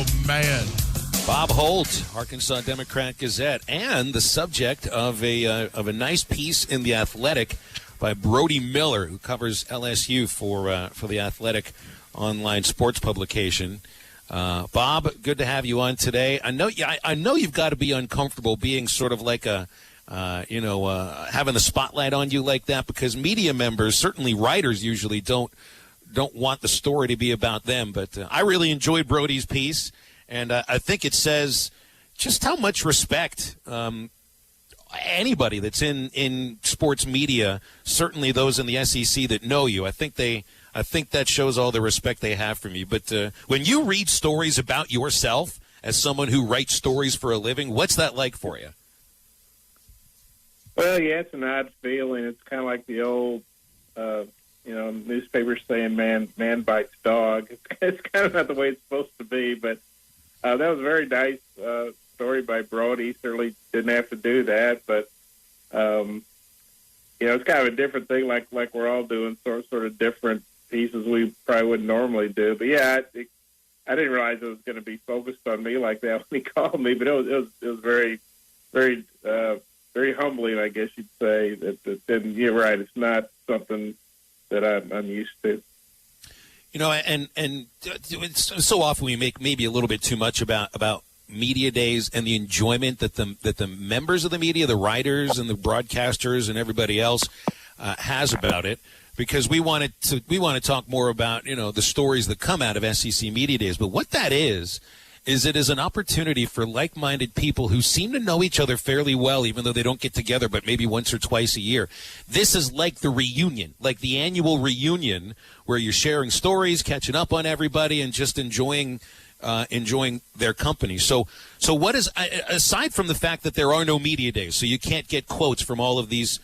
Oh, man. Bob Holt, Arkansas Democrat-Gazette, and the subject of a nice piece in The Athletic by Brody Miller, who covers LSU for the Athletic online sports publication. Bob, good to have you on today. I know you've got to be uncomfortable being sort of like having the spotlight on you like that, because media members, certainly writers, usually don't want the story to be about them. But I really enjoyed Brody's piece, and I think it says just how much respect anybody that's in sports media, certainly those in the SEC that know you, I think that shows all the respect they have from you. But when you read stories about yourself as someone who writes stories for a living, what's that like for you? Well, yeah, it's an odd feeling. It's kind of like the old, newspapers saying man bites dog. It's kind of not the way it's supposed to be, but that was a very nice story by Brody. He certainly didn't have to do that, but it's kind of a different thing. Like we're all doing sort of different pieces we probably wouldn't normally do. But yeah, I didn't realize it was going to be focused on me like that when he called me. But it was very, very, very humbling, I guess you'd say. And you're right; it's not something that I'm used to. And so often we make maybe a little bit too much about media days and the enjoyment that the members of the media, the writers and the broadcasters and everybody else has about it, because we want to talk more about the stories that come out of SEC media days. But what that is it is an opportunity for like-minded people who seem to know each other fairly well, even though they don't get together but maybe once or twice a year. This is like the reunion, like the annual reunion, where you're sharing stories, catching up on everybody, and just enjoying their company. So what is, aside from the fact that there are no media days, so you can't get quotes from all of these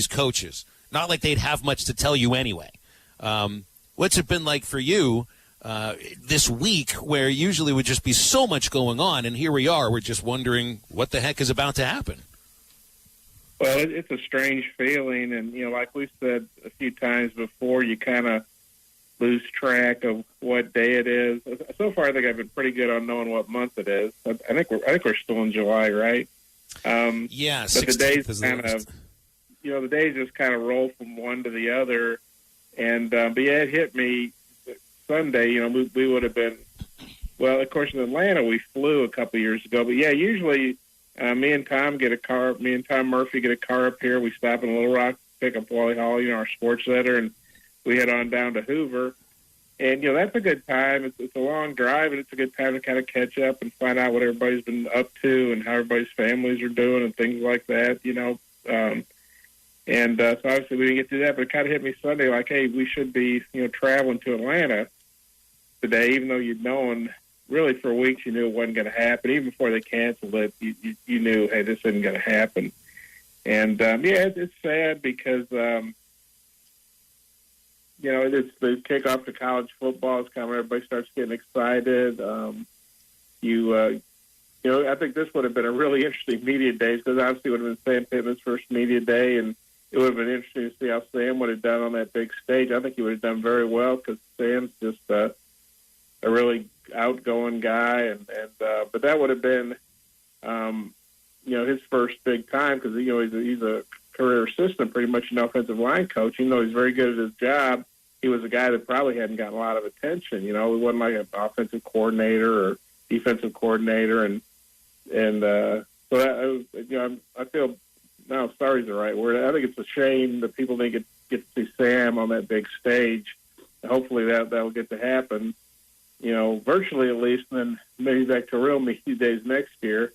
coaches, not like they'd have much to tell you anyway. What's it been like for you this week, where usually would just be so much going on, and here we are, we're just wondering what the heck is about to happen? Well, it's a strange feeling, and like we've said a few times before, you kind of lose track of what day it is. So far, I think I've been pretty good on knowing what month it is. I think we're still in July, right? Yeah, but the days kind of, the days just kind of roll from one to the other, and but yeah, it hit me Sunday. We would have been, well, of course, in Atlanta we flew a couple years ago, but yeah, usually me and Tom Murphy get a car up here. We stop in Little Rock, pick up Wally Hall, our sports center, and we head on down to Hoover. And, that's a good time. It's a long drive, and it's a good time to kind of catch up and find out what everybody's been up to and how everybody's families are doing and things like that, So obviously we didn't get to that, but it kind of hit me Sunday like, hey, we should be, traveling to Atlanta today, even though you'd known really for weeks you knew it wasn't going to happen. Even before they canceled it, you knew, hey, this isn't going to happen. And, it's sad because, it's the kickoff to college football is coming. Everybody starts getting excited. I think this would have been a really interesting media day, because obviously it would have been Sam Pittman's first media day, and it would have been interesting to see how Sam would have done on that big stage. I think he would have done very well, because Sam's just a really outgoing guy, but that would have been, his first big time, because he's a career assistant, pretty much an offensive line coach. Even though he's very good at his job, he was a guy that probably hadn't gotten a lot of attention. He wasn't like an offensive coordinator or defensive coordinator, and so that, I feel now sorry is the right word. I think it's a shame that people didn't get to see Sam on that big stage. Hopefully that'll get to happen, virtually at least, and then maybe back to real media days next year.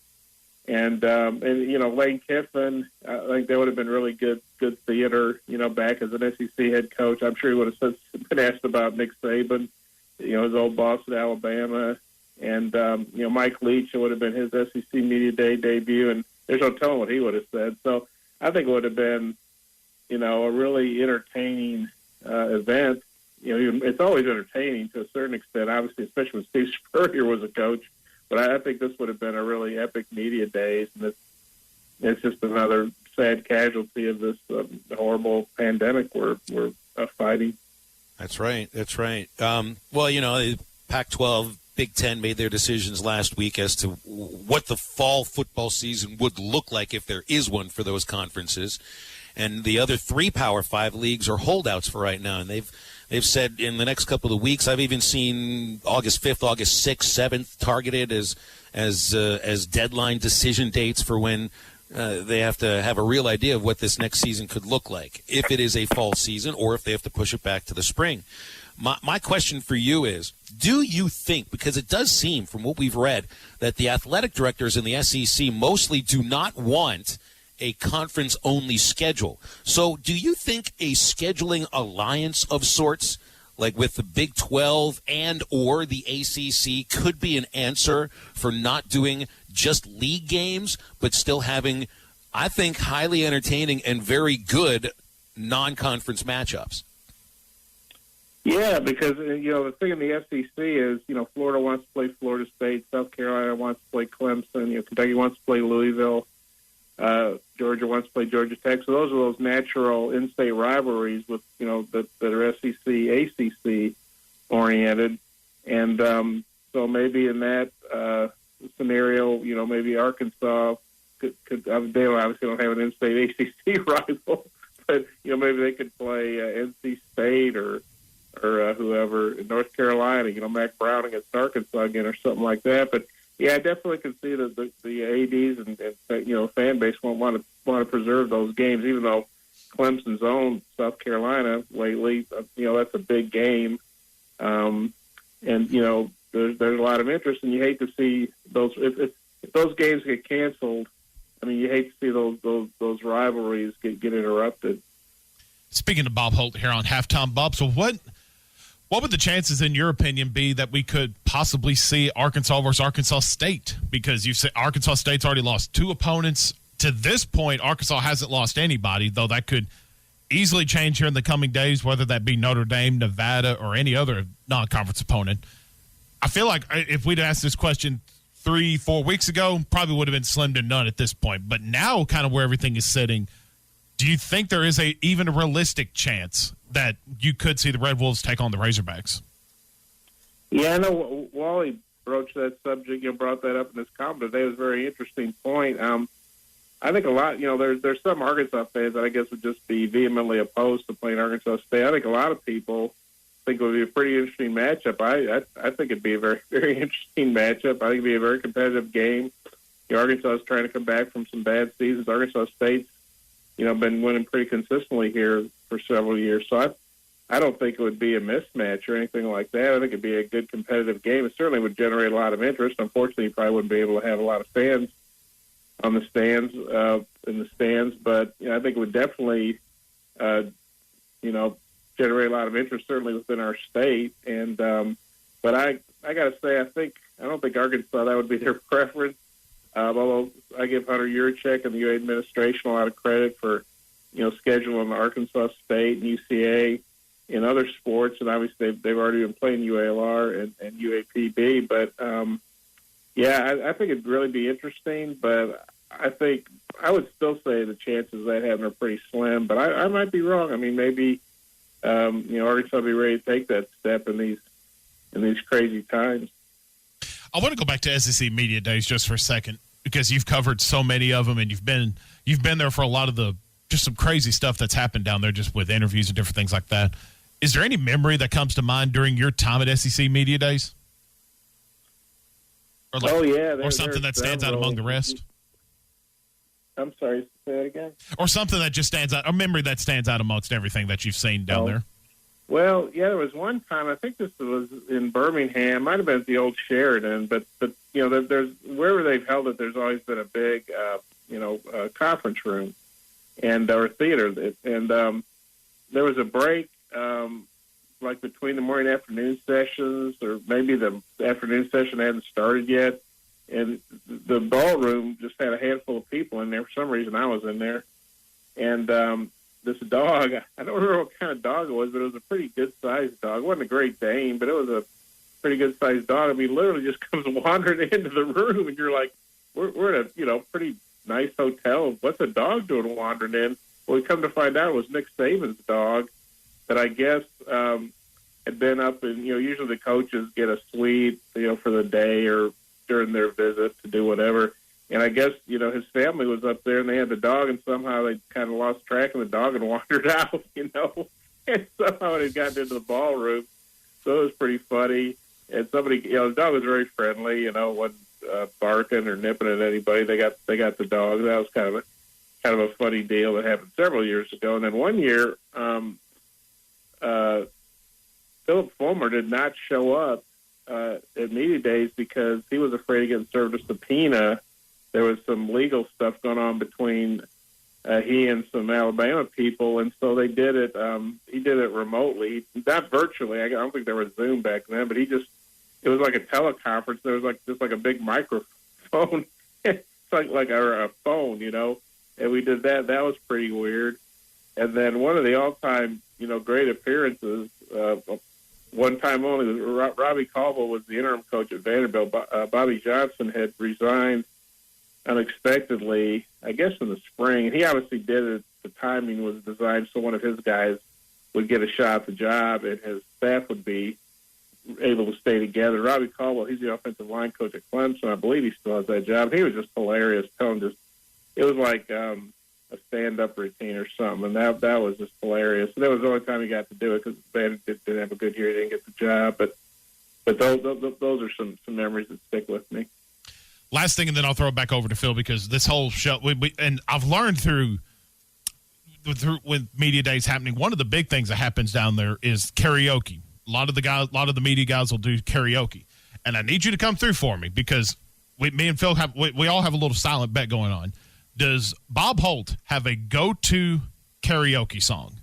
And Lane Kiffin, I think that would have been really good theater, back as an SEC head coach. I'm sure he would have been asked about Nick Saban, his old boss at Alabama. And, Mike Leach, it would have been his SEC Media Day debut, and there's no telling what he would have said. So I think it would have been, a really entertaining event. It's always entertaining to a certain extent, obviously, especially when Steve Spurrier was a coach. But I think this would have been a really epic media days, and it's just another sad casualty of this horrible pandemic we're fighting. That's right. Well, Pac-12 Big Ten made their decisions last week as to what the fall football season would look like if there is one for those conferences. And the other 3 Power 5 leagues are holdouts for right now, and they've said in the next couple of weeks. I've even seen August 5th, August 6th, 7th targeted as deadline decision dates for when they have to have a real idea of what this next season could look like, if it is a fall season or if they have to push it back to the spring. My question for you is, do you think, because it does seem from what we've read that the athletic directors in the SEC mostly do not want a conference-only schedule. So do you think a scheduling alliance of sorts, like with the Big 12 and or the ACC, could be an answer for not doing just league games, but still having, I think, highly entertaining and very good non-conference matchups? Yeah, because, the thing in the SEC is, Florida wants to play Florida State, South Carolina wants to play Clemson, Kentucky wants to play Louisville, Georgia wants to play Georgia Tech. So those are those natural in-state rivalries with, that are SEC, ACC oriented. And so maybe in that scenario, maybe Arkansas could they obviously don't have an in-state ACC rival, but, maybe they could play NC State or whoever in North Carolina, Mac Brown against Arkansas again or something like that. But yeah, I definitely can see that the ADs and fan base won't want to preserve those games, even though Clemson's owned South Carolina lately. That's a big game, and there's a lot of interest, and you hate to see those if those games get canceled. I mean, you hate to see those rivalries get interrupted. Speaking of Bob Holt here on Halftime, Bob, so what would the chances, in your opinion, be that we could possibly see Arkansas versus Arkansas State? Because you said Arkansas State's already lost 2 opponents. To this point, Arkansas hasn't lost anybody, though that could easily change here in the coming days, whether that be Notre Dame, Nevada, or any other non-conference opponent. I feel like if we'd asked this question 3-4 weeks ago, probably would have been slim to none at this point. But now, kind of where everything is sitting, do you think there is even a realistic chance that you could see the Red Wolves take on the Razorbacks? Yeah, I know Wally broached that subject, brought that up in his column today. It was a very interesting point. I think a lot, there's some Arkansas fans that I guess would just be vehemently opposed to playing Arkansas State. I think a lot of people think it would be a pretty interesting matchup. I think it'd be a very, very interesting matchup. I think it'd be a very competitive game. Arkansas is trying to come back from some bad seasons. Arkansas State's been winning pretty consistently here for several years. So I don't think it would be a mismatch or anything like that. I think it'd be a good competitive game. It certainly would generate a lot of interest. Unfortunately, you probably wouldn't be able to have a lot of fans on the stands, but I think it would definitely, generate a lot of interest, certainly within our state. And but I got to say, I don't think Arkansas, that would be their preference. Although I give Hunter Yurchek and the UA administration a lot of credit for, scheduling Arkansas State and UCA in other sports, and obviously they've already been playing UALR and UAPB. But I think it'd really be interesting. But I think I would still say the chances of that happening are pretty slim. But I might be wrong. I mean, maybe Arkansas will be ready to take that step in these crazy times. I want to go back to SEC Media Days just for a second, because you've covered so many of them, and you've been there for a lot of just some crazy stuff that's happened down there, just with interviews and different things like that. Is there any memory that comes to mind during your time at SEC Media Days? Or something that stands out among the rest? I'm sorry, say that again? Or something that just stands out, a memory that stands out amongst everything that you've seen down there? Well, yeah, there was one time, I think this was in Birmingham, might have been at the old Sheridan, but there's wherever they've held it, there's always been a big, conference room and or theater, and there was a break, like between the morning and afternoon sessions, or maybe the afternoon session hadn't started yet, and the ballroom just had a handful of people in there. For some reason, I was in there, and this dog, I don't remember what kind of dog it was, but it was a pretty good-sized dog. It wasn't a Great Dane, but it was a pretty good-sized dog. I mean, literally just comes wandering into the room, and you're like, we're at a, pretty nice hotel. What's a dog doing wandering in? Well, we come to find out it was Nick Saban's dog that I guess had been up, and usually the coaches get a suite, for the day or during their visit to do whatever. And I guess his family was up there, and they had the dog, and somehow they kind of lost track of the dog and wandered out, and somehow it had gotten into the ballroom. So it was pretty funny. And somebody, the dog was very friendly, wasn't barking or nipping at anybody. They got the dog. That was kind of a funny deal that happened several years ago. And then one year, Phillip Fulmer did not show up at media days because he was afraid of getting served a subpoena. There was some legal stuff going on between he and some Alabama people, and so they did it. He did it remotely, not virtually. I don't think there was Zoom back then, but it was like a teleconference. There was just like a big microphone. It's like a phone, and we did that. That was pretty weird. And then one of the all-time, great appearances, one time only, Robbie Caldwell was the interim coach at Vanderbilt. Bobby Johnson had resigned unexpectedly, I guess in the spring. And he obviously did it. The timing was designed so one of his guys would get a shot at the job and his staff would be able to stay together. Robbie Caldwell, he's the offensive line coach at Clemson. I believe he still has that job. He was just hilarious. It was like a stand-up routine or something, and that was just hilarious. And that was the only time he got to do it because Ben didn't have a good year. He didn't get the job. But those are some memories that stick with me. Last thing, and then I'll throw it back over to Phil, because this whole show, and I've learned through with media days happening, one of the big things that happens down there is karaoke. A lot of the media guys will do karaoke, and I need you to come through for me because me and Phil we all have a little silent bet going on. Does Bob Holt have a go-to karaoke song?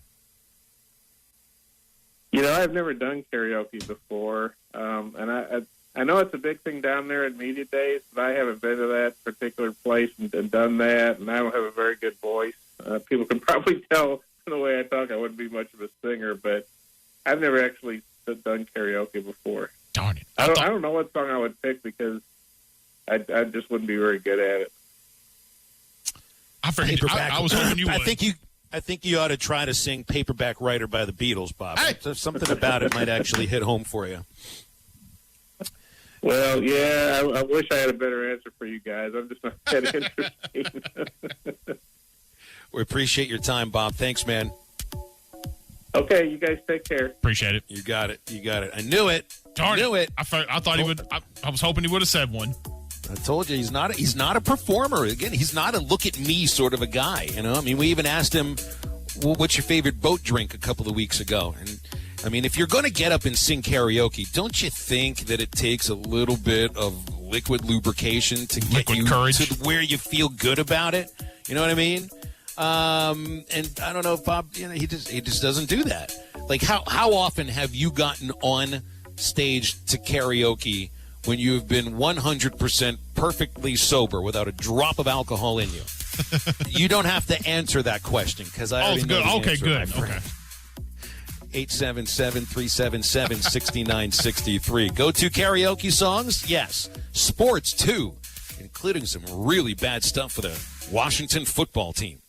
I've never done karaoke before, and I know it's a big thing down there at media days, but I haven't been to that particular place and done that, and I don't have a very good voice. People can probably tell from the way I talk I wouldn't be much of a singer, but I've never actually done karaoke before. Darn it. I don't know what song I would pick because I just wouldn't be very good at it. I was hoping you would. I think you ought to try to sing "Paperback Writer" by the Beatles, Bob. Hey! There's something about it might actually hit home for you. Well, yeah, I wish I had a better answer for you guys. I'm just not that interesting. We appreciate your time, Bob. Thanks, man. Okay, you guys take care. Appreciate it. You got it. I knew it. Darn knew it. I thought he would. I was hoping he would have said one. I told you he's not a performer. Again, he's not a look at me sort of a guy. I mean, we even asked him, "What's your favorite boat drink?" a couple of weeks ago, and I mean, if you're going to get up and sing karaoke, don't you think that it takes a little bit of liquid lubrication to get you to where you feel good about it? You know what I mean? And I don't know if Bob, he just doesn't do that. Like, how often have you gotten on stage to karaoke when you have been 100% perfectly sober without a drop of alcohol in you? You don't have to answer that question because I already know the answer, good. my friend. Okay. 877-377-6963. Go-to karaoke songs? Yes. Sports, too, including some really bad stuff for the Washington football team.